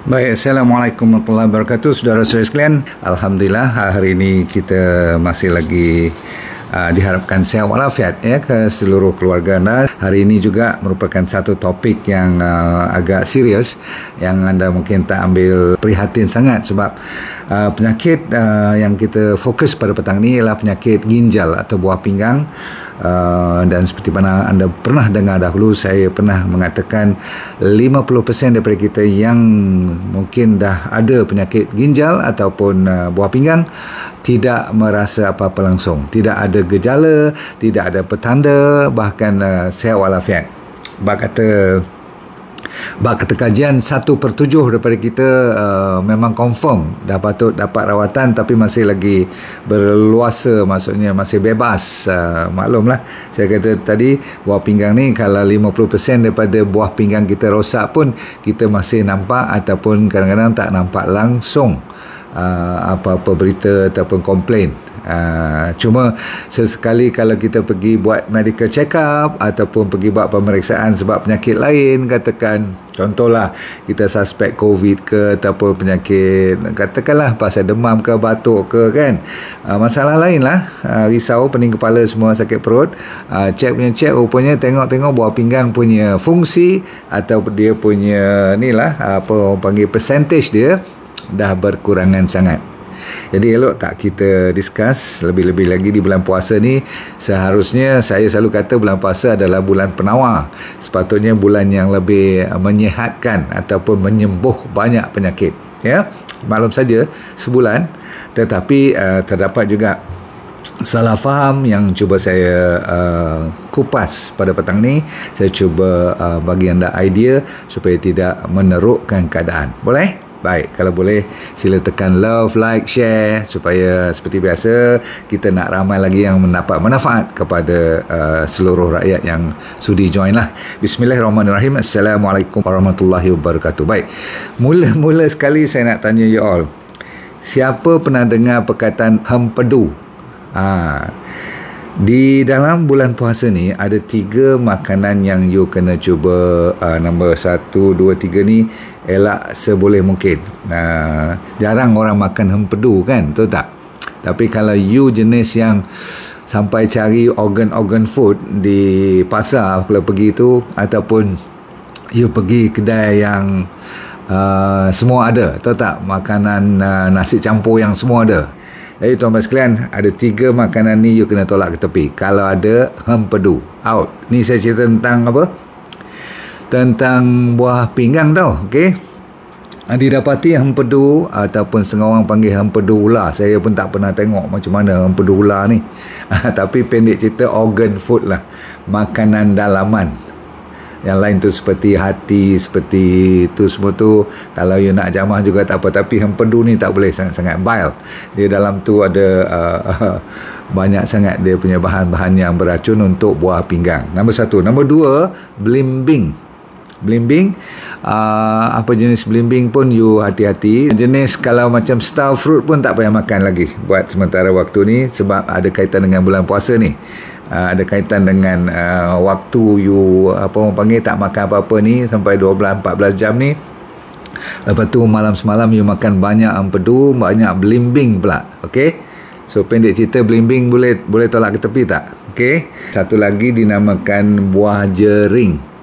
Baik, Assalamualaikum warahmatullahi wabarakatuh. Saudara-saudara sekalian, Alhamdulillah hari ini kita masih lagi diharapkan sihat walafiat ya ke seluruh keluarga anda. Hari ini juga merupakan satu topik yang agak serius yang anda mungkin tak ambil prihatin sangat sebab penyakit yang kita fokus pada petang ini ialah penyakit ginjal atau buah pinggang. Dan seperti mana anda pernah dengar dahulu, saya pernah mengatakan 50% daripada kita yang mungkin dah ada penyakit ginjal ataupun buah pinggang tidak merasa apa-apa langsung, tidak ada gejala, tidak ada petanda, bahkan sihat walafiat. Bak kata kajian 1/7 daripada kita memang confirm dah patut dapat rawatan tapi masih lagi berluasa, maksudnya masih bebas. Maklumlah, saya kata tadi buah pinggang ni kalau 50% daripada buah pinggang kita rosak pun kita masih nampak ataupun kadang-kadang tak nampak langsung apa-apa berita ataupun komplain. Cuma sesekali kalau kita pergi buat medical check up ataupun pergi buat pemeriksaan sebab penyakit lain, katakan contohlah kita suspek COVID ke ataupun penyakit, katakanlah pasal demam ke batuk ke kan, masalah lain lah, risau, pening kepala, semua sakit perut, cek rupanya tengok buah pinggang punya fungsi atau dia punya ni lah apa orang panggil percentage dia dah berkurangan sangat. Jadi elok tak kita discuss lebih-lebih lagi di bulan puasa ni. Seharusnya saya selalu kata bulan puasa adalah bulan penawar. Sepatutnya bulan yang lebih menyihatkan ataupun menyembuh banyak penyakit. Ya, maklum saja sebulan, tetapi terdapat juga salah faham yang cuba saya kupas pada petang ni. Saya cuba bagi anda idea supaya tidak menerukkan keadaan. Boleh? Baik, kalau boleh sila tekan love, like, share supaya seperti biasa kita nak ramai lagi yang mendapat manfaat kepada seluruh rakyat yang sudi join lah. Bismillahirrahmanirrahim. Assalamualaikum warahmatullahi wabarakatuh. Baik, mula sekali saya nak tanya you all, siapa pernah dengar perkataan hempedu? Di dalam bulan puasa ni ada 3 makanan yang you kena cuba. Nombor 1, 2, 3 ni elak seboleh mungkin. Jarang orang makan hempedu kan, betul tak? Tapi kalau you jenis yang sampai cari organ food di pasar kalau pergi tu, ataupun you pergi kedai yang semua ada, tahu tak, makanan nasi campur yang semua ada. Jadi tuan-tuan sekalian, ada 3 makanan ni you kena tolak ke tepi. Kalau ada hempedu, out. Ni saya cerita tentang apa? Tentang buah pinggang tau, okey? Didapati hempedu ataupun setengah orang panggil hempedu ular. Saya pun tak pernah tengok macam mana hempedu ular ni. Tapi pendek cerita, organ food lah, makanan dalaman. Yang lain tu seperti hati, seperti tu semua tu kalau you nak jamah juga tak apa, tapi hempedu ni tak boleh, sangat-sangat bile. Dia dalam tu ada banyak sangat dia punya bahan-bahan yang beracun untuk buah pinggang. Nombor 1. Nombor 2, belimbing. Apa jenis belimbing pun you hati-hati. Jenis kalau macam star fruit pun tak payah makan lagi buat sementara waktu ni sebab ada kaitan dengan bulan puasa ni. Ada kaitan dengan waktu you apa orang panggil tak makan apa-apa ni sampai 12-14 jam ni. Lepas tu malam semalam you makan banyak empedu, banyak belimbing pula. Okey. So pendek cerita, belimbing boleh tolak ke tepi tak? Okey. Satu lagi dinamakan buah jering.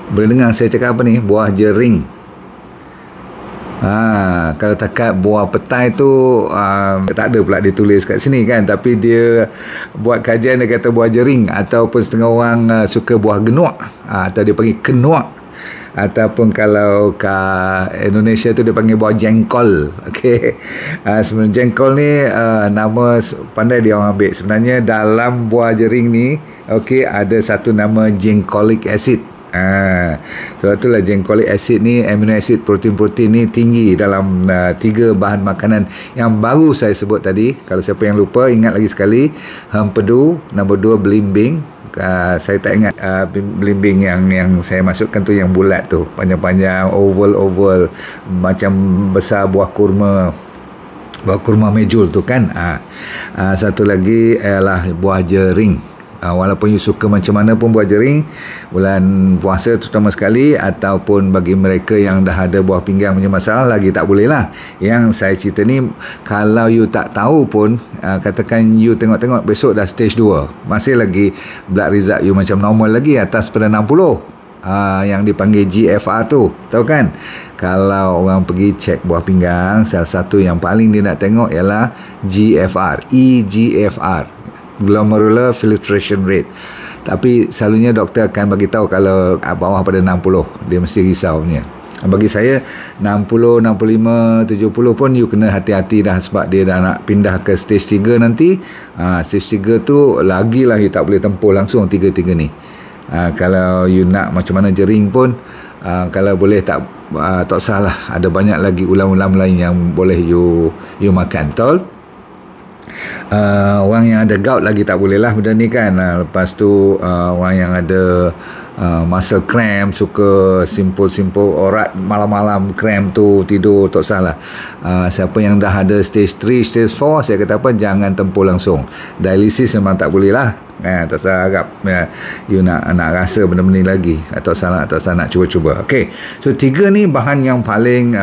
Boleh dengar saya cakap apa ni? Buah jering. Kalau takat buah petai tu tak ada pula ditulis kat sini kan, tapi dia buat kajian, dia kata buah jering, ataupun setengah orang suka buah genuak, atau dia panggil kenuak, ataupun kalau kat Indonesia tu dia panggil buah jengkol. Okey. Sebenarnya jengkol ni nama pandai dia orang ambil. Sebenarnya dalam buah jering ni okey ada satu nama jengkolic acid. Sebab itulah jengkolic acid ni, amino acid, protein ni tinggi dalam 3 bahan makanan yang baru saya sebut tadi. Kalau siapa yang lupa, ingat lagi sekali, hempedu. Nombor 2, belimbing. Saya tak ingat belimbing yang saya masukkan tu yang bulat tu, panjang-panjang, oval macam besar buah kurma mejul tu kan. Satu lagi ialah buah jering. Walaupun you suka macam mana pun buah jering bulan puasa terutama sekali, ataupun bagi mereka yang dah ada buah pinggang punya masalah lagi tak boleh lah. Yang saya cerita ni kalau you tak tahu pun, katakan you tengok-tengok besok dah stage 2, masih lagi blood result you macam normal lagi, atas pada 60, yang dipanggil GFR tu, tahu kan? Kalau orang pergi cek buah pinggang, salah satu yang paling dia nak tengok ialah GFR, EGFR, glomerular filtration rate. Tapi selalunya doktor akan bagi tahu kalau bawah pada 60, dia mesti risau punya. Bagi saya 60, 65, 70 pun you kena hati-hati dah, sebab dia dah nak pindah ke stage 3 nanti. Stage 3 tu lagilah you tak boleh tempuh langsung 3 ni. Kalau you nak macam mana jering pun, kalau boleh tak salah, ada banyak lagi ulam-ulam lain yang boleh you makan, betul? Orang yang ada gout lagi tak boleh lah benda ni kan. Lepas tu orang yang ada muscle cramp, suka simpul-simpul orat malam-malam cramp tu, tidur tak salah. Siapa yang dah ada stage 3, stage 4, saya kata apa, jangan tempuh langsung. Dialisis memang tak boleh lah. Tak salah agak you nak rasa benda-benda ni lagi, atau salah nak cuba-cuba. Okay, so 3 ni bahan yang paling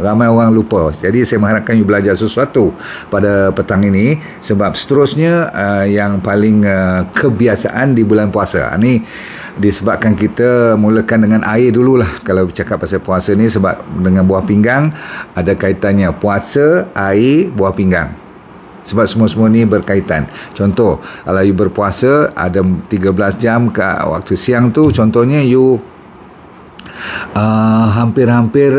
ramai orang lupa. Jadi saya mengharapkan you belajar sesuatu pada petang ini, sebab seterusnya yang paling kebiasaan di bulan puasa ni disebabkan kita mulakan dengan air dululah. Kalau bercakap pasal puasa ni, sebab dengan buah pinggang ada kaitannya, puasa, air, buah pinggang, sebab semua-semua ni berkaitan. Contoh, kalau you berpuasa ada 13 jam ke waktu siang tu, contohnya you hampir-hampir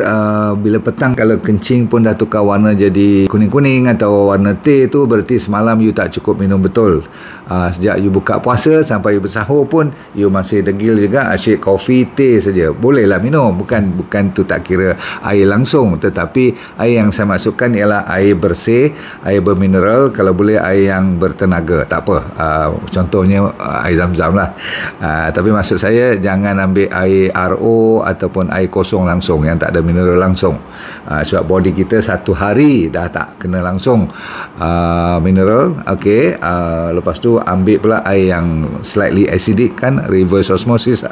bila petang kalau kencing pun dah tukar warna jadi kuning-kuning atau warna teh, tu berarti semalam you tak cukup minum betul. Sejak you buka puasa sampai you bersahur pun you masih degil juga, asyik kopi, teh saja. Bolehlah minum, bukan tu tak kira air langsung, tetapi air yang saya masukkan ialah air bersih, air bermineral, kalau boleh air yang bertenaga, tak apa. Contohnya air zam-zam lah. Tapi maksud saya jangan ambil air RO ataupun air kosong langsung yang tak ada mineral langsung. Sebab body kita satu hari dah tak kena langsung mineral. Okey, lepas tu ambil pula air yang slightly acidic kan, reverse osmosis,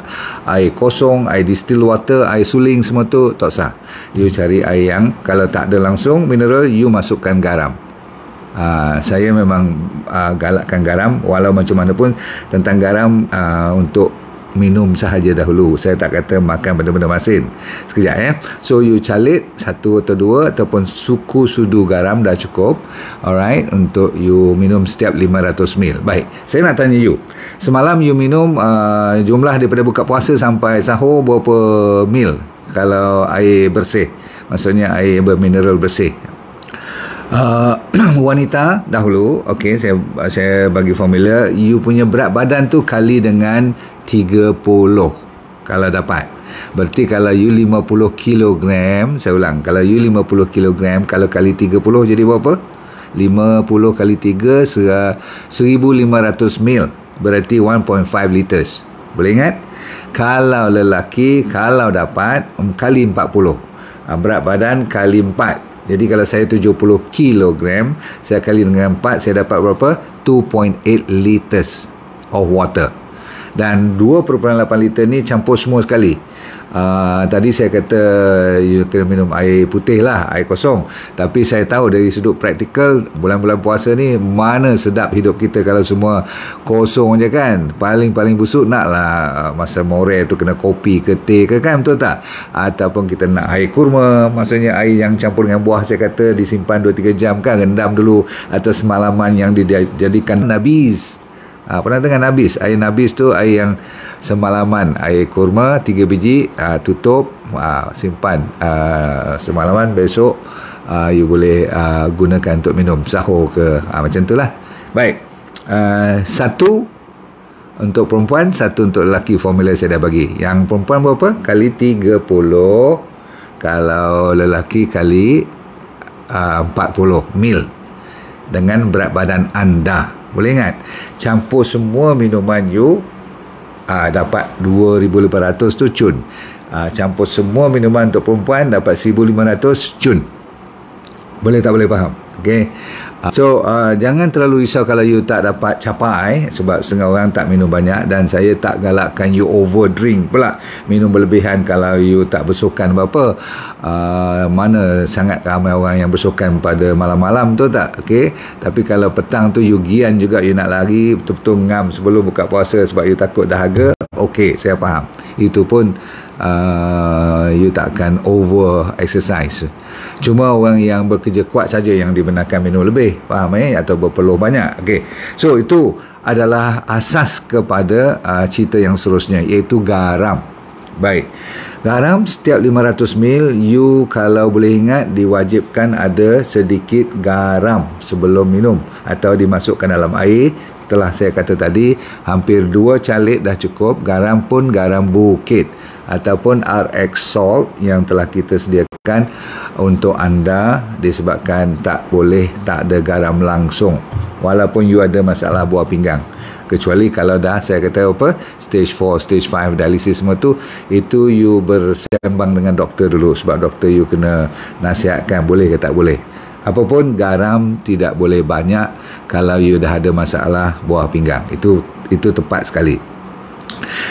air kosong, air distilled water, air suling, semua tu tak sah. You cari air yang kalau tak ada langsung mineral, you masukkan garam. Saya memang galakkan garam, walau macam mana pun tentang garam untuk minum sahaja dahulu. Saya tak kata makan benda-benda masin. Sekejap ya. So you calit 1 atau 2 ataupun suku sudu garam dah cukup. Alright, untuk you minum setiap 500 ml. Baik, saya nak tanya you, semalam you minum jumlah daripada buka puasa sampai sahur berapa mil kalau air bersih, maksudnya air bermineral bersih? Wanita dahulu, okey, saya bagi formula, you punya berat badan tu kali dengan 30 kalau dapat. Berarti kalau you 50 kilogram, saya ulang, kalau you 50 kilogram, kalau kali 30 jadi berapa? 50 kali 3 1,500 mil, berarti 1.5 liters. Boleh ingat? Kalau lelaki, kalau dapat kali 40, berat badan kali 4. Jadi kalau saya 70 kilogram, saya kali dengan 4, saya dapat berapa? 2.8 liters of water. Dan 2.8 liter ni campur semua sekali. Tadi saya kata you kena minum air putih lah, air kosong. Tapi saya tahu dari sudut praktikal, bulan-bulan puasa ni mana sedap hidup kita kalau semua kosong je kan. Paling busuk naklah masa more tu kena kopi ke teh ke kan, betul tak? Ataupun kita nak air kurma, maksudnya air yang campur dengan buah, saya kata disimpan 2-3 jam kan, rendam dulu, atau semalaman yang dijadikan nabis. Pernah dengar nabis? Air nabis tu air yang semalaman, air kurma 3 biji, tutup, simpan semalaman, besok you boleh gunakan untuk minum sahur ke, macam tu lah. Baik, 1 untuk perempuan, 1 untuk lelaki. Formula saya dah bagi. Yang perempuan berapa? Kali 30, kalau lelaki kali 40 mil dengan berat badan anda. Boleh ingat? Campur semua minuman you, dapat 2,500 tu cun. Campur semua minuman untuk perempuan dapat 1,500 cun. Boleh tak boleh faham? Okay. Jangan terlalu risau kalau you tak dapat capai, sebab setengah orang tak minum banyak, dan saya tak galakkan you over drink pula, minum berlebihan kalau you tak bersukan berapa. Mana sangat ramai orang yang bersukan pada malam-malam tu tak, okey. Tapi kalau petang tu you gian juga, you nak lari betul-betul ngam sebelum buka puasa sebab you takut dahaga, okey, saya faham. Itu pun you tak akan over exercise. Cuma orang yang bekerja kuat saja yang dibenarkan minum lebih, faham atau berpeluh banyak. Okey. So itu adalah asas kepada cerita yang seterusnya, iaitu garam. Baik. Garam setiap 500 ml, you kalau boleh ingat diwajibkan ada sedikit garam sebelum minum atau dimasukkan dalam air. Setelah saya kata tadi, hampir 2 calik dah cukup. Garam pun garam bukit ataupun RX salt yang telah kita sediakan untuk anda, disebabkan tak ada garam langsung walaupun you ada masalah buah pinggang. Kecuali kalau dah saya kata stage 4, stage 5 dialisis semua tu, itu you bersembang dengan doktor dulu, sebab doktor you kena nasihatkan boleh ke tak boleh. Apapun, garam tidak boleh banyak kalau you dah ada masalah buah pinggang. Itu tepat sekali.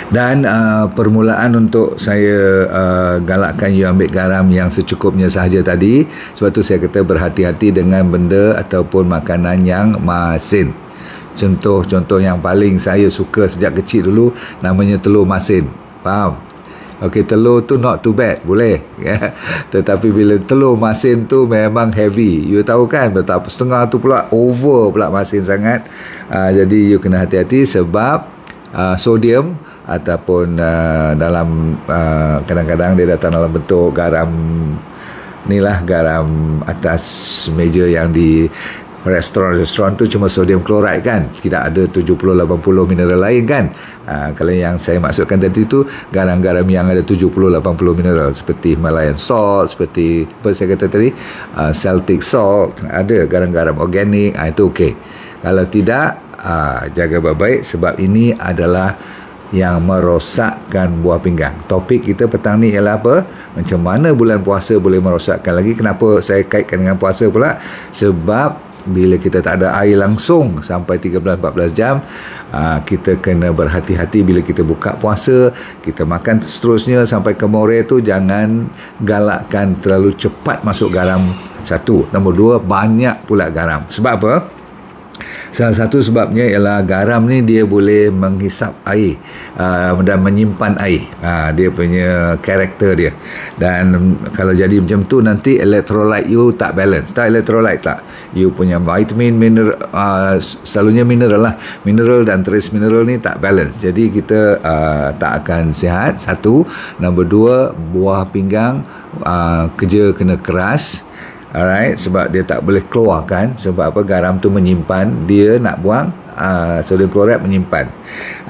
Dan permulaan untuk saya galakkan you ambil garam yang secukupnya sahaja tadi. Sebab tu saya kata berhati-hati dengan benda ataupun makanan yang masin. Contoh yang paling saya suka sejak kecil dulu, namanya telur masin. Faham? Okey, telur tu not too bad, boleh ya. Tetapi bila telur masin tu memang heavy, you tahu kan, betapa setengah tu pula over pula masin sangat. Jadi you kena hati-hati sebab sodium ataupun dalam kadang-kadang dia datang dalam bentuk garam inilah, garam atas meja yang di restoran tu cuma sodium klorid kan, tidak ada 70-80 mineral lain kan. Kalau yang saya maksudkan tadi tu garam-garam yang ada 70-80 mineral, seperti Himalayan salt, seperti apa saya kata tadi, Celtic salt, ada garam-garam organik, itu okey. Kalau tidak, jaga baik-baik sebab ini adalah yang merosakkan buah pinggang. Topik kita petang ni ialah apa? Macam mana bulan puasa boleh merosakkan lagi. Kenapa saya kaitkan dengan puasa pula? Sebab bila kita tak ada air langsung sampai 13-14 jam, kita kena berhati-hati bila kita buka puasa, kita makan seterusnya sampai ke more tu, jangan galakkan terlalu cepat masuk garam. Satu. Nombor 2, banyak pula garam. Sebab apa? Salah satu sebabnya ialah garam ni dia boleh menghisap air dan menyimpan air. Dia punya karakter dia. Dan kalau jadi macam tu, nanti electrolyte you tak balance. Tak electrolyte tak. You punya vitamin, mineral, selalunya mineral lah. Mineral dan trace mineral ni tak balance. Jadi kita tak akan sihat. Satu. Nombor 2, buah pinggang kerja kena keras. Alright, sebab dia tak boleh keluarkan. Sebab apa? Garam tu menyimpan, dia nak buang, sodium klorid menyimpan.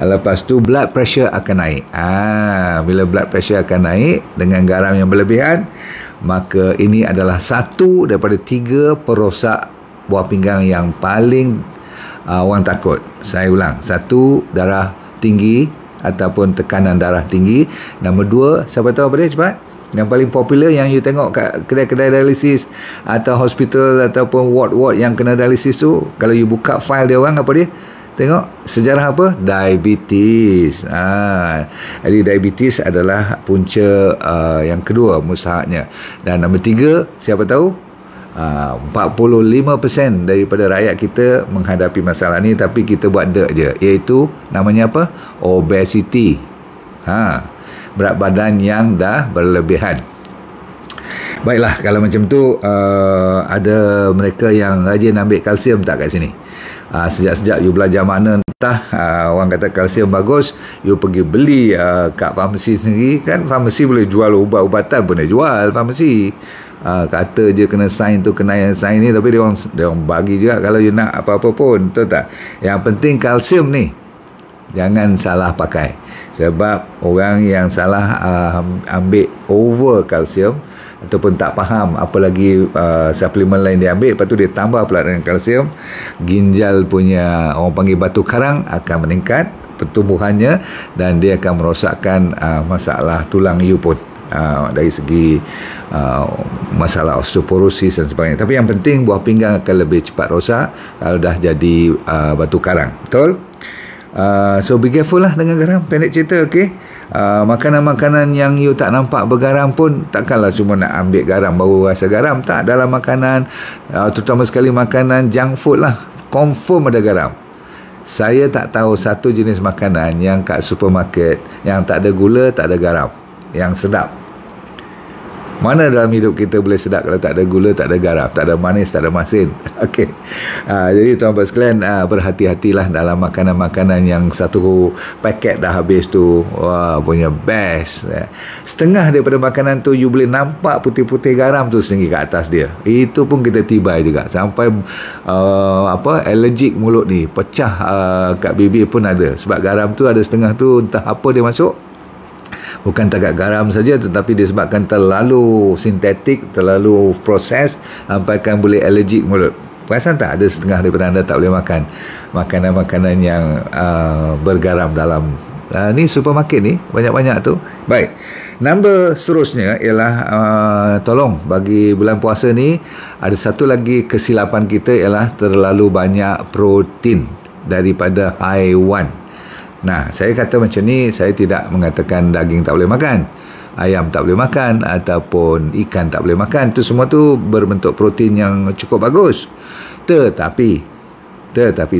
Lepas tu blood pressure akan naik. Bila blood pressure akan naik dengan garam yang berlebihan, maka ini adalah satu daripada 3 perosak buah pinggang yang paling orang takut. Saya ulang, 1, darah tinggi ataupun tekanan darah tinggi. Nombor 2, siapa tahu apa dia cepat? Yang paling popular yang you tengok kat kedai-kedai dialisis atau hospital ataupun ward-ward yang kena dialisis tu, kalau you buka file dia orang, apa dia? Tengok sejarah apa? Diabetes. Jadi diabetes adalah punca yang kedua musahatnya. Dan nombor 3, siapa tahu? 45% daripada rakyat kita menghadapi masalah ni, tapi kita buat dek je, iaitu namanya apa? Obesity. Berat badan yang dah berlebihan. Baiklah, kalau macam tu ada mereka yang rajin ambil kalsium tak kat sini? Sejak-sejak you belajar mana entah, orang kata kalsium bagus, you pergi beli kat farmasi sendiri kan. Farmasi boleh jual ubat-ubatan pun dia jual farmasi. Kata je kena sign tu, kena yang sign ni, tapi dia orang bagi juga kalau you nak apa-apa pun, betul tak? Yang penting kalsium ni jangan salah pakai. Sebab orang yang salah ambil over kalsium ataupun tak faham, apa lagi suplemen lain dia ambil, lepas tu dia tambah pula dengan kalsium, ginjal punya, orang panggil batu karang, akan meningkat pertumbuhannya dan dia akan merosakkan masalah tulang you pun. dari segi masalah osteoporosis dan sebagainya. Tapi yang penting buah pinggang akan lebih cepat rosak kalau dah jadi batu karang. Betul? So be careful lah dengan garam. Pendek cerita, okey. Makanan-makanan yang you tak nampak bergaram pun takkanlah cuma nak ambil garam baru rasa garam. Tak, dalam makanan terutama sekali makanan junk food lah, confirm ada garam. Saya tak tahu satu jenis makanan yang kat supermarket yang tak ada gula, tak ada garam, yang sedap. Mana dalam hidup kita boleh sedap kalau tak ada gula, tak ada garam, tak ada manis, tak ada masin. Okey. Jadi tuan-tuan sekalian, berhati-hatilah dalam makanan-makanan yang satu paket dah habis tu. Wah, punya best. Setengah daripada makanan tu you boleh nampak putih-putih garam tu sendiri kat atas dia. Itu pun kita tibai juga. Sampai allergic mulut ni, pecah kat bibir pun ada. Sebab garam tu ada setengah tu entah apa dia masuk. Bukan takat garam saja, tetapi disebabkan terlalu sintetik, terlalu proses, sampaikan boleh allergic mulut. Perasan tak ada setengah daripada anda tak boleh makan makanan-makanan yang bergaram dalam ni supermarket ni, banyak-banyak tu. Baik, number seterusnya ialah tolong bagi bulan puasa ni ada satu lagi kesilapan kita ialah terlalu banyak protein daripada haiwan. Nah, saya kata macam ni, saya tidak mengatakan daging tak boleh makan, ayam tak boleh makan, ataupun ikan tak boleh makan. Itu semua tu berbentuk protein yang cukup bagus. Tetapi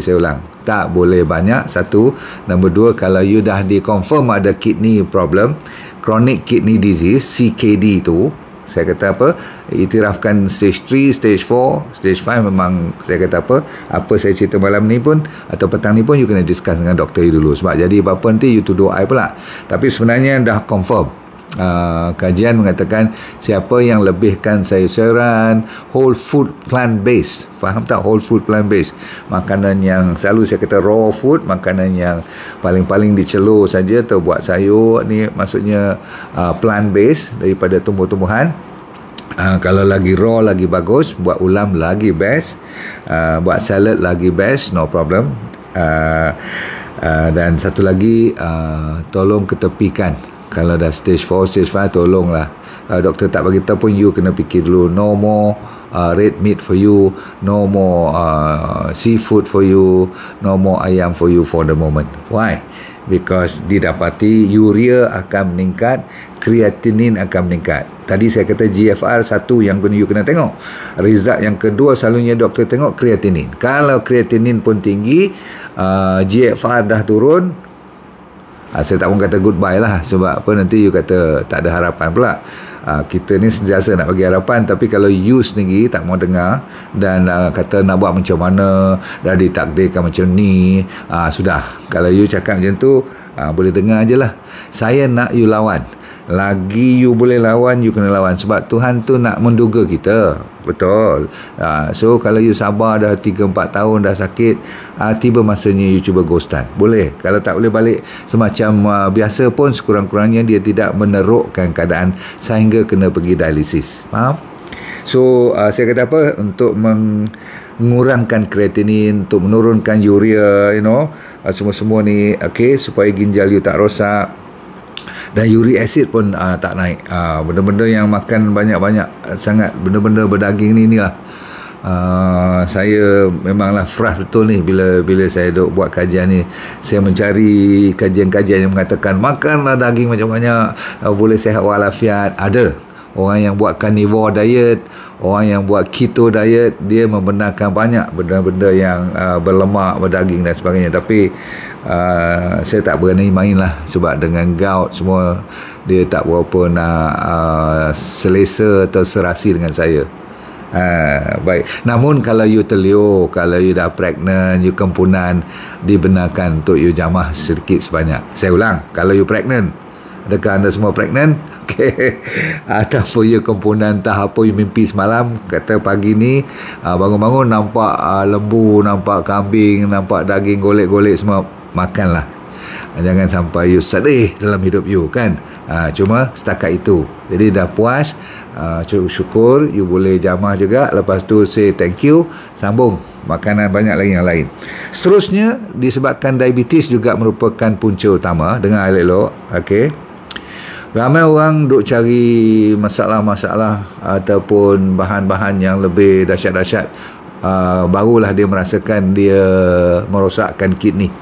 saya ulang, tak boleh banyak, satu. Nombor dua, kalau you dah di-confirm ada kidney problem, chronic kidney disease, CKD tu, saya kata apa, iktirafkan stage 3, stage 4, stage 5 memang saya kata apa saya cerita malam ni pun atau petang ni pun you kena discuss dengan doktor you dulu. Sebab jadi apa-apa nanti you tuduh I pula. Tapi sebenarnya dah confirm. Kajian mengatakan siapa yang lebihkan sayur-sayuran, whole food plant based, faham tak, whole food plant based, makanan yang selalu saya kata raw food, makanan yang paling-paling dicelur saja atau buat sayur ni, maksudnya plant based daripada tumbuh-tumbuhan. Kalau lagi raw lagi bagus, buat ulam lagi best, buat salad lagi best, no problem. Dan satu lagi, tolong ketepikan. Kalau dah stage 4, stage 5, tolonglah. Doktor tak bagi tahu pun you kena fikir dulu. No more red meat for you, no more seafood for you, no more ayam for you for the moment. Why? Because didapati urea akan meningkat, kreatinin akan meningkat. Tadi saya kata GFR satu yang you kena tengok. Result yang kedua selalunya doktor tengok kreatinin. Kalau kreatinin pun tinggi, GFR dah turun, saya tak pun kata goodbye lah. Sebab apa, nanti you kata tak ada harapan pula. Kita ni sentiasa nak bagi harapan, tapi kalau you sendiri tak mau dengar dan kata nak buat macam mana, dah ditakdirkan macam ni, sudah. Kalau you cakap macam tu, boleh dengar je lah. Saya nak you lawan. Lagi you boleh lawan, you kena lawan. Sebab Tuhan tu nak menduga kita. Betul. So kalau you sabar dah 3-4 tahun dah sakit, tiba masanya you cuba ghostan. Boleh. Kalau tak boleh balik semacam biasa pun, sekurang-kurangnya dia tidak menerukkan keadaan sehingga kena pergi dialisis. Faham? So saya kata apa, untuk mengurangkan kreatinin, untuk menurunkan urea, semua-semua ni, okay, supaya ginjal you tak rosak. Dan uric acid pun tak naik. Benda-benda yang makan banyak-banyak sangat, benda-benda berdaging ni lah. Saya memanglah frust betul ni bila saya duk buat kajian ni. Saya mencari kajian-kajian yang mengatakan makanlah daging banyak-banyak, boleh sihat walafiat. Ada orang yang buat carnivore diet, orang yang buat keto diet, dia membenarkan banyak benda-benda yang berlemak, berdaging dan sebagainya. Tapi saya tak berani main lah, sebab dengan gout semua, dia tak berapa nak selesa atau serasi dengan saya. Baik. Namun kalau you terliur, kalau you dah pregnant, you kempunan, dibenarkan untuk you jamah sedikit sebanyak. Saya ulang, kalau you pregnant, adakah anda semua pregnant? Okay. Ataupun you kempunan, entah apa you mimpi semalam, kata pagi ni bangun-bangun nampak lembu, nampak kambing, nampak daging golek-golek semua, makanlah. Jangan sampai you sedih dalam hidup you, kan. Cuma setakat itu. Jadi dah puas, syukur, you boleh jamah juga. Lepas tu say thank you, sambung makanan banyak lagi yang lain. Seterusnya, disebabkan diabetes juga merupakan punca utama. Dengar elok-elok, okay. Ramai orang duk cari masalah-masalah ataupun bahan-bahan yang lebih dahsyat-dahsyat, barulah dia merasakan dia merosakkan kidney.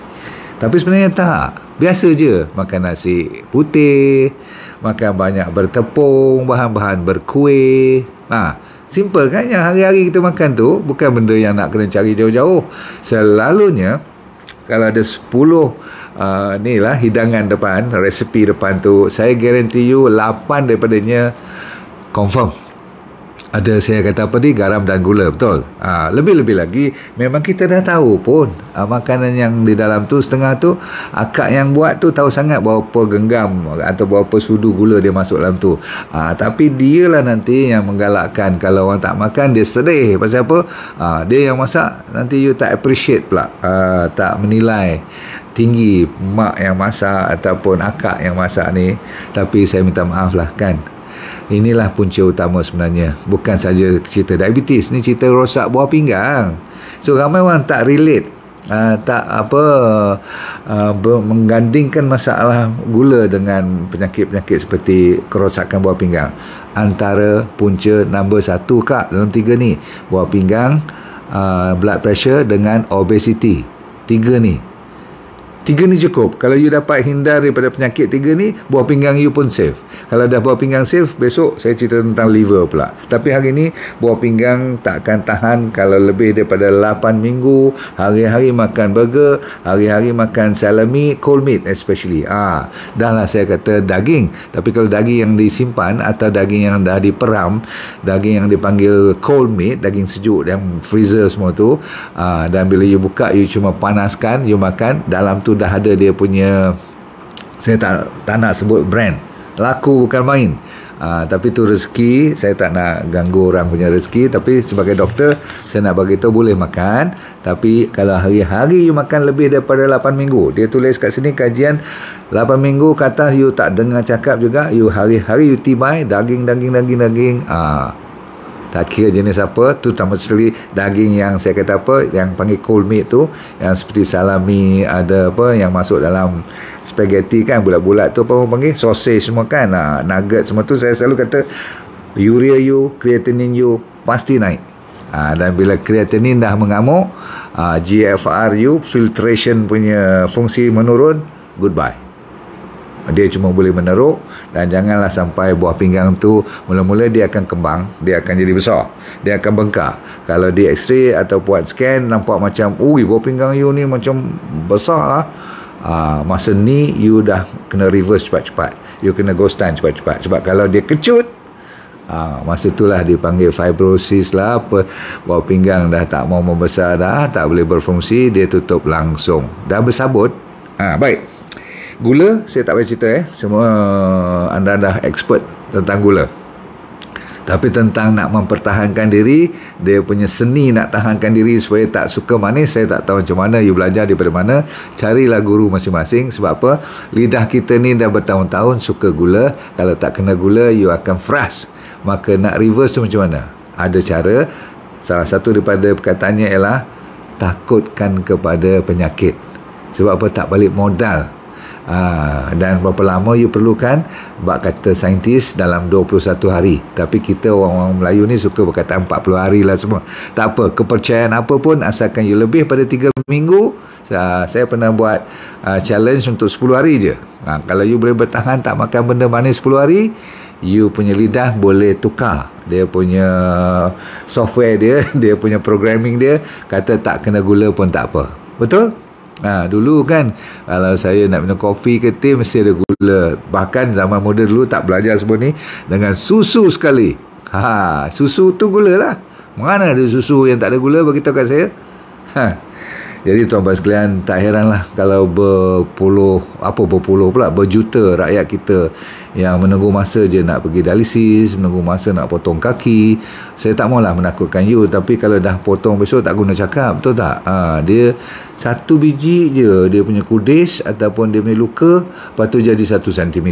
Tapi sebenarnya tak. Biasa je makan nasi putih, makan banyak bertepung, bahan-bahan berkuih. Simple kan, yang hari-hari kita makan tu bukan benda yang nak kena cari jauh-jauh. Selalunya kalau ada 10 ni lah hidangan depan, resepi depan tu, saya guarantee you 8 daripadanya confirm ada, saya kata apa ni, garam dan gula, betul. Lebih-lebih lagi memang kita dah tahu pun makanan yang di dalam tu setengah tu akak yang buat tu tahu sangat berapa genggam atau berapa sudu gula dia masuk dalam tu. Tapi dia lah nanti yang menggalakkan kalau orang tak makan dia sedih. Pasal apa? Dia yang masak, nanti you tak appreciate pula, tak menilai tinggi mak yang masak ataupun akak yang masak ni. Tapi saya minta maaf lah kan, inilah punca utama sebenarnya. Bukan saja cerita diabetes, ni cerita rosak buah pinggang. So ramai orang tak relate, menggandingkan masalah gula dengan penyakit-penyakit seperti kerosakan buah pinggang. Antara punca nombor 1 kak dalam 3 ni, buah pinggang, blood pressure dengan obesity. 3 ni cukup. Kalau you dapat hindar daripada penyakit 3 ni, buah pinggang you pun safe. Kalau dah buah pinggang safe, besok saya cerita tentang liver pula. Tapi hari ni buah pinggang tak akan tahan kalau lebih daripada 8 minggu. Hari-hari makan burger, hari-hari makan salami, cold meat especially. Dah lah saya kata daging. Tapi kalau daging yang disimpan atau daging yang dah diperam, daging yang dipanggil cold meat, daging sejuk yang freezer semua tu, dan bila you buka, you cuma panaskan, you makan, dalam tu dah ada dia punya, saya tak nak sebut brand, laku bukan main. Tapi tu rezeki, saya tak nak ganggu orang punya rezeki. Tapi sebagai doktor, saya nak bagi tahu boleh makan. Tapi kalau hari-hari you makan lebih daripada 8 minggu, dia tulis kat sini kajian 8 minggu ke atas, you tak dengar cakap juga, you hari-hari you tibai daging. Tak kira jenis apa, tu tambah sekali daging yang saya kata apa, yang panggil cold meat tu, yang seperti salami, ada apa yang masuk dalam spaghetti kan, bulat-bulat tu apa orang panggil, sausage semua kan, nugget semua tu. Saya selalu kata urea you, creatinine you pasti naik. Dan bila creatinine dah mengamuk, GFR you, filtration punya fungsi menurun, goodbye. Dia cuma boleh meneruk. Dan janganlah sampai buah pinggang tu mula-mula dia akan kembang, dia akan jadi besar, dia akan bengkak. Kalau di x-ray atau buat scan, nampak macam buah pinggang you ni macam besar lah. Masa ni you dah kena reverse cepat-cepat, you kena go stand cepat-cepat. Sebab kalau dia kecut, masa itulah dipanggil fibrosis lah, apa, buah pinggang dah tak mau membesar dah, tak boleh berfungsi, dia tutup langsung, dah bersabut. Baik, gula saya tak boleh cerita, semua anda dah expert tentang gula. Tapi tentang nak mempertahankan diri, dia punya seni nak tahankan diri supaya tak suka manis, saya tak tahu macam mana, you belajar daripada mana. Carilah guru masing-masing. Sebab apa? Lidah kita ni dah bertahun-tahun suka gula. Kalau tak kena gula, you akan frust. Maka nak reverse tu macam mana? Ada cara. Salah satu daripada perkataannya ialah takutkan kepada penyakit. Sebab apa? Tak balik modal. Dan berapa lama you perlukan, bak kata saintis dalam 21 hari. Tapi kita orang-orang Melayu ni suka berkata 40 hari lah semua. Tak apa, kepercayaan apa pun, asalkan you lebih pada 3 minggu. Saya pernah buat challenge untuk 10 hari je. Kalau you boleh bertahan tak makan benda manis 10 hari, you punya lidah boleh tukar dia punya software dia, dia punya programming dia, kata tak kena gula pun tak apa. Betul? Dulu kan kalau saya nak minum kopi ke teh mesti ada gula. Bahkan zaman moden dulu tak belajar semua ni, dengan susu sekali. Susu tu gula lah. Mana ada susu yang tak ada gula, beritahu kat saya. Jadi tuan-tuan sekalian, tak heranlah kalau berpuluh pula, berjuta rakyat kita yang menunggu masa je nak pergi dialisis, menunggu masa nak potong kaki. Saya tak maulah menakutkan you, tapi kalau dah potong besok tak guna cakap, betul tak? Dia Satu biji je dia punya kudis ataupun dia punya luka, lepas tu jadi 1 cm.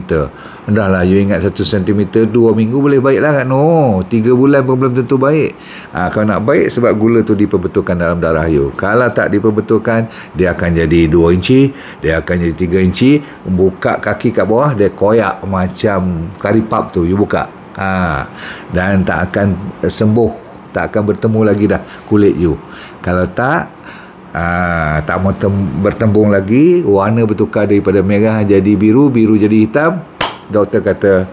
Dah lah, you ingat 1 cm 2 minggu boleh baik lah kan? No, 3 bulan pun belum tentu baik. Kalau nak baik, sebab gula tu diperbetulkan dalam darah you. Kalau tak diperbetulkan, dia akan jadi 2 inci, dia akan jadi 3 inci. Buka kaki kat bawah, dia koyak macam karipap tu, you buka. Dan tak akan sembuh, tak akan bertemu lagi dah kulit you. Kalau tak mau bertembung lagi, warna bertukar daripada merah jadi biru, biru jadi hitam, doktor kata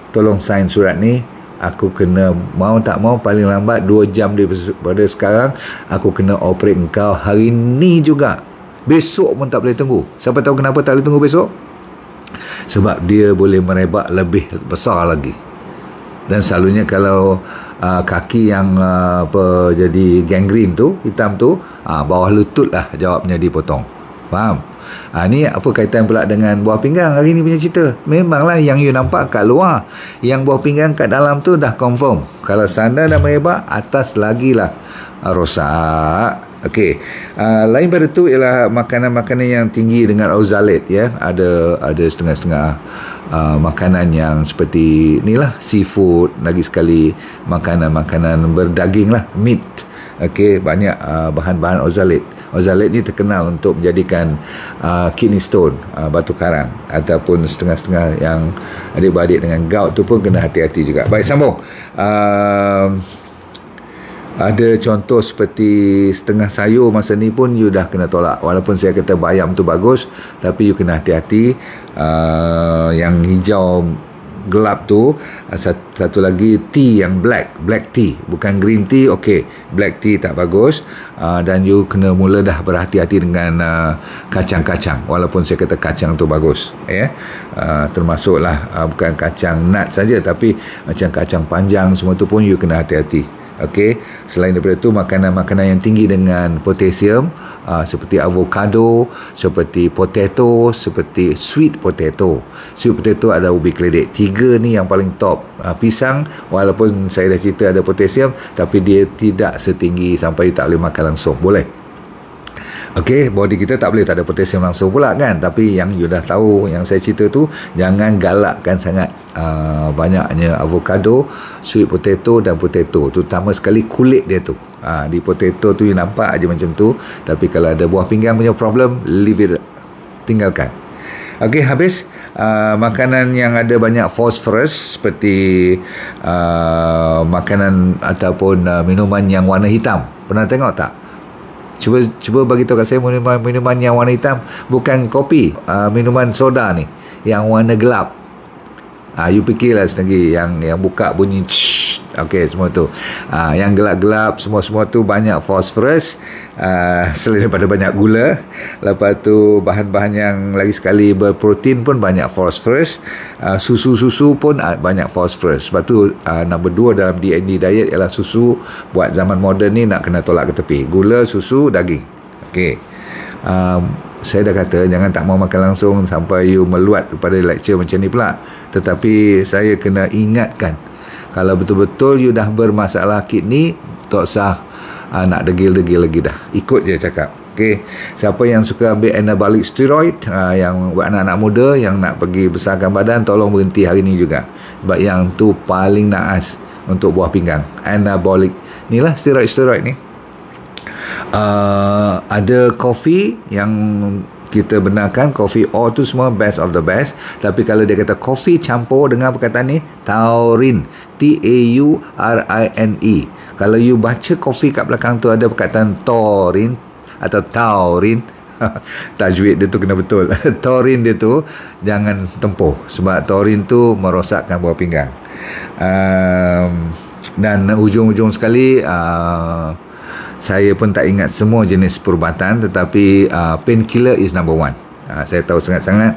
tolong sign surat ni, aku kena, mau tak mau paling lambat 2 jam daripada sekarang, aku kena operate engkau hari ni juga, besok pun tak boleh tunggu. Siapa tahu kenapa tak boleh tunggu besok? Sebab dia boleh merebak lebih besar lagi. Dan selalunya kalau kaki yang jadi gangrene tu, hitam tu, bawah lutut lah jawabnya dipotong. Faham? Ni apa kaitan pula dengan buah pinggang hari ni punya cerita? Memanglah yang you nampak kat luar, yang buah pinggang kat dalam tu dah confirm. Kalau sana dah merebak, atas lagi lah rosak. Okey. Lain pada tu ialah makanan-makanan yang tinggi dengan oxalate, ya. Ada setengah-setengah makanan yang seperti inilah, seafood, lagi sekali makanan-makanan berdaging lah, meat. Okey, banyak bahan-bahan oxalate. Oxalate ni terkenal untuk menjadikan kidney stone, batu karang, ataupun setengah-setengah yang adik-beradik dengan gout tu pun kena hati-hati juga. Baik, sambung. Ada contoh seperti setengah sayur masa ni pun you dah kena tolak. Walaupun saya kata bayam tu bagus, tapi you kena hati-hati. Yang hijau gelap tu, satu lagi tea yang black tea, bukan green tea. okey, black tea tak bagus. Dan you kena mula dah berhati-hati dengan kacang-kacang. Walaupun saya kata kacang tu bagus, ya. Termasuklah bukan kacang nut saja, tapi macam kacang panjang semua tu pun you kena hati-hati. Okey, selain daripada itu, makanan-makanan yang tinggi dengan potasium, seperti avocado, seperti potato, seperti sweet potato. Sweet potato ada ubi keledek. 3 ni yang paling top. Pisang, walaupun saya dah cerita ada potasium, tapi dia tidak setinggi sampai tak boleh makan langsung. Boleh. Okey, body kita tak boleh tak ada potasium langsung pula kan. Tapi yang you dah tahu, yang saya cerita tu, jangan galakkan sangat banyaknya avocado, sweet potato dan potato. Terutama sekali kulit dia tu. Di potato tu you nampak aja macam tu, tapi kalau ada buah pinggang punya problem, leave it, tinggalkan. Okey, habis. Makanan yang ada banyak fosforus seperti makanan ataupun minuman yang warna hitam. Pernah tengok tak? Cuba bagi tahu kat saya minuman yang warna hitam, bukan kopi, minuman soda ni yang warna gelap. You fikirlah lagi yang buka bunyi okey, semua tu yang gelap-gelap, semua tu banyak fosforus, selain daripada banyak gula. Lepas tu bahan-bahan yang lagi sekali berprotein pun banyak fosforus. Susu pun banyak fosforus. Sebab tu nombor 2 dalam D&D diet ialah susu. Buat zaman moden ni nak kena tolak ke tepi. Gula, susu, daging. Okey. Saya dah kata jangan tak mau makan langsung sampai you meluat kepada lecture macam ni pula. Tetapi saya kena ingatkan, kalau betul-betul you dah bermasalah kidney, tak usah nak degil-degil lagi dah. Ikut je cakap. Okey. Siapa yang suka ambil anabolic steroid, yang buat anak-anak muda yang nak pergi besarkan badan, tolong berhenti hari ni juga. Sebab yang tu paling naas untuk buah pinggang. Anabolic. Inilah steroid ni. Ada kopi yang kita benarkan, kopi O tu semua best of the best. Tapi kalau dia kata kopi campur dengan perkataan ni, taurin, T-A-U-R-I-N-E. Kalau you baca kopi kat belakang tu ada perkataan taurin atau taurin, tajwid dia tu kena betul. Taurin dia tu jangan tempuh, sebab taurin tu merosakkan buah pinggang. Dan ujung-ujung sekali, saya pun tak ingat semua jenis perubatan, tetapi painkiller is number 1. Saya tahu sangat-sangat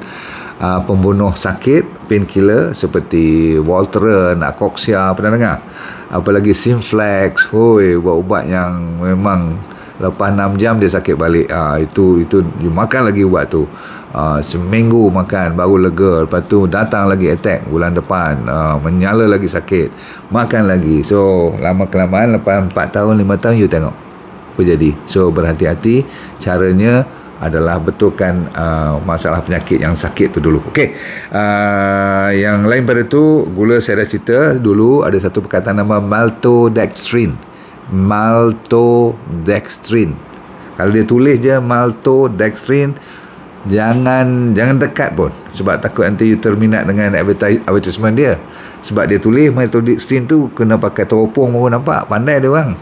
pembunuh sakit, painkiller seperti Voltaren, Acoxia, pernah dengar? Apalagi Simplex, ubat-ubat yang memang lepas 6 jam dia sakit balik. Itu you makan lagi ubat tu. Seminggu makan baru lega, lepas tu datang lagi attack bulan depan, menyala lagi sakit, makan lagi. So lama kelamaan lepas 4 tahun 5 tahun you tengok apa jadi. So berhati-hati. Caranya adalah betulkan masalah penyakit yang sakit tu dulu. Okey. Yang lain pada tu, gula saya dah cerita dulu, ada satu perkataan nama maltodextrin. Maltodextrin. Kalau dia tulis je maltodextrin, jangan dekat pun, sebab takut nanti you terminat dengan advertisement dia. Sebab dia tulis maltodextrin tu kena pakai teropong baru nampak. Pandai dia orang.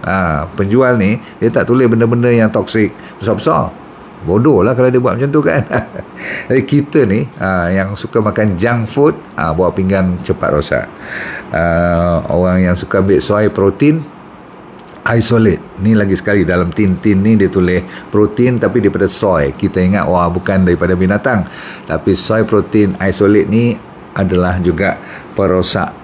Penjual ni dia tak tulis benda-benda yang toksik besar-besar. Bodoh lah kalau dia buat macam tu kan. Jadi kita ni yang suka makan junk food, buah pinggang cepat rosak. Orang yang suka ambil soy protein isolate, ni lagi sekali dalam tin ni dia tulis protein tapi daripada soy. Kita ingat bukan daripada binatang, tapi soy protein isolate ni adalah juga perosak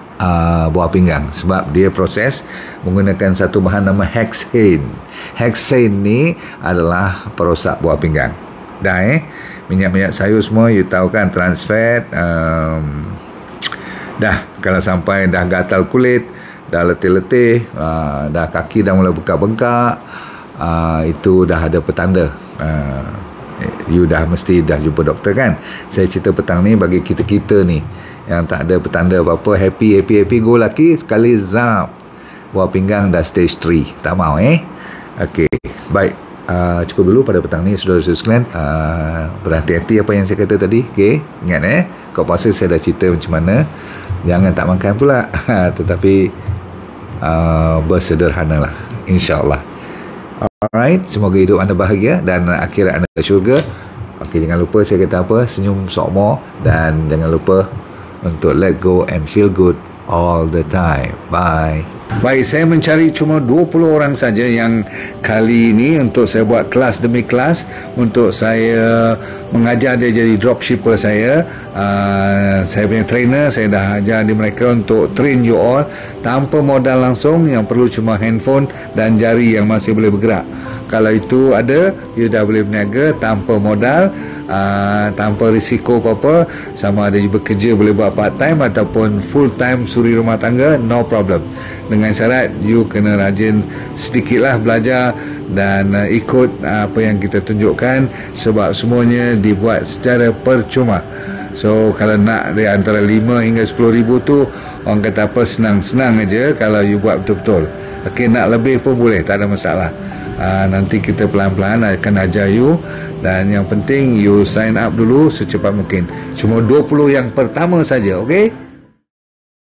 buah pinggang, sebab dia proses menggunakan satu bahan nama hexane. Hexane ni adalah perosak buah pinggang. Dah minyak-minyak sayur semua you tahu kan, trans fat. Dah kalau sampai dah gatal kulit, dah letih-letih, dah kaki dah mula bengkak-bengkak, itu dah ada petanda. You dah mesti dah jumpa doktor kan. Saya cerita petang ni bagi kita-kita ni yang tak ada petanda apa-apa, happy go laki, sekali zap buah pinggang dah stage 3. Tak mau Okey, baik. Cukup dulu pada petang ni, saudara-saudara sekalian. Berhati-hati apa yang saya kata tadi. Okey, ingat kau puasa saya dah cerita macam mana. Jangan tak makan pula. Tetapi bersederhana lah, insyaAllah. Alright, semoga hidup anda bahagia dan akhirat anda syurga. Okey, jangan lupa saya kata apa, senyum sokmo, dan jangan lupa untuk let go and feel good all the time. Bye. Baik, saya mencari cuma 20 orang saja yang kali ini untuk saya buat kelas demi kelas, untuk saya mengajar dia jadi dropshipper saya. Saya punya trainer, saya dah ajar di mereka untuk train you all tanpa modal langsung, yang perlu cuma handphone dan jari yang masih boleh bergerak. Kalau itu ada, you dah boleh berniaga tanpa modal, tanpa risiko apa-apa. Sama ada you bekerja boleh buat part time ataupun full time suri rumah tangga, no problem. Dengan syarat you kena rajin sedikitlah belajar dan ikut apa yang kita tunjukkan, sebab semuanya dibuat secara percuma. So kalau nak dari antara 5 hingga 10 ribu tu, orang kata apa, senang-senang aja kalau you buat betul-betul. Okey, nak lebih pun boleh, tak ada masalah. Nanti kita pelan-pelan akan ajar you, dan yang penting you sign up dulu secepat mungkin. Cuma 20 yang pertama saja, okey?